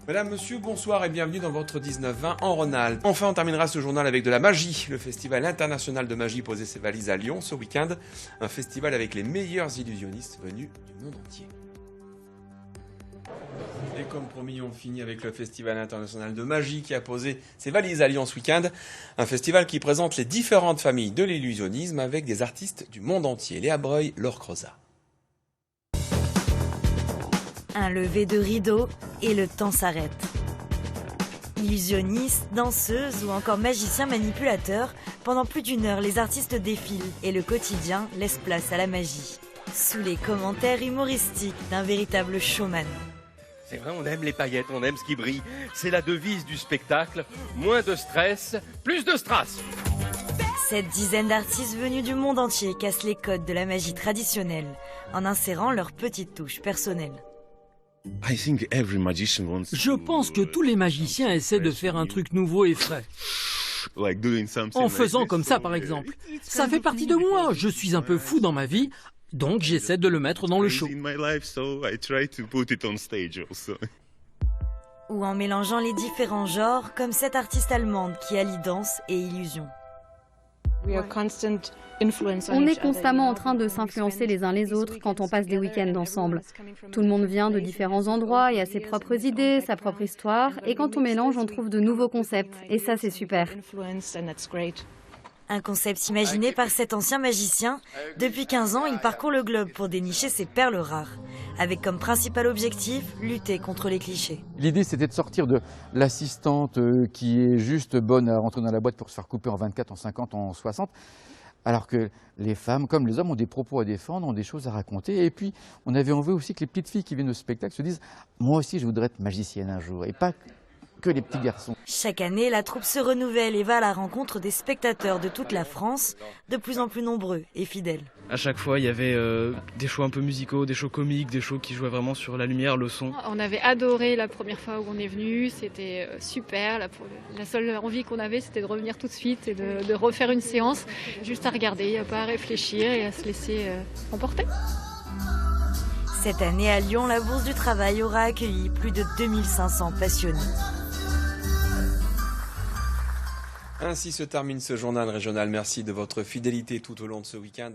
Madame, monsieur, bonsoir et bienvenue dans votre 19-20 en Rhône-Alpes. Enfin, on terminera ce journal avec de la magie. Le Festival international de magie posait ses valises à Lyon ce week-end. Un festival avec les meilleurs illusionnistes venus du monde entier. Et comme promis, on finit avec le Festival international de magie qui a posé ses valises à Lyon ce week-end. Un festival qui présente les différentes familles de l'illusionnisme avec des artistes du monde entier. Léa Breuil, Laure Crozat. Un lever de rideau et le temps s'arrête. Illusionnistes, danseuses ou encore magiciens manipulateurs, pendant plus d'une heure, les artistes défilent et le quotidien laisse place à la magie. Sous les commentaires humoristiques d'un véritable showman. C'est vrai, on aime les paillettes, on aime ce qui brille. C'est la devise du spectacle. Moins de stress, plus de strass. Cette dizaine d'artistes venus du monde entier cassent les codes de la magie traditionnelle en insérant leur petite touche personnelle. Je pense que tous les magiciens essaient de faire un truc nouveau et frais. En faisant comme ça, par exemple. Ça fait partie de moi. Je suis un peu fou dans ma vie, donc j'essaie de le mettre dans le show. Ou en mélangeant les différents genres, comme cette artiste allemande qui allie danse et illusion. On est constamment en train de s'influencer les uns les autres quand on passe des week-ends ensemble. Tout le monde vient de différents endroits et a ses propres idées, sa propre histoire. Et quand on mélange, on trouve de nouveaux concepts. Et ça, c'est super. Un concept imaginé par cet ancien magicien. Depuis 15 ans, il parcourt le globe pour dénicher ses perles rares. Avec comme principal objectif, lutter contre les clichés. L'idée, c'était de sortir de l'assistante qui est juste bonne à rentrer dans la boîte pour se faire couper en 24, en 50, en 60. Alors que les femmes, comme les hommes, ont des propos à défendre, ont des choses à raconter. Et puis, on avait envie aussi que les petites filles qui viennent au spectacle se disent « Moi aussi, je voudrais être magicienne un jour ». Et pas que les petits garçons. Chaque année, la troupe se renouvelle et va à la rencontre des spectateurs de toute la France, de plus en plus nombreux et fidèles. À chaque fois, il y avait des shows un peu musicaux, des shows comiques, des shows qui jouaient vraiment sur la lumière, le son. On avait adoré la première fois où on est venu, c'était super. La seule envie qu'on avait, c'était de revenir tout de suite et de refaire une séance, juste à regarder, il n'y a pas à réfléchir et à se laisser emporter. Cette année à Lyon, la Bourse du Travail aura accueilli plus de 2500 passionnés. Ainsi se termine ce journal régional. Merci de votre fidélité tout au long de ce week-end.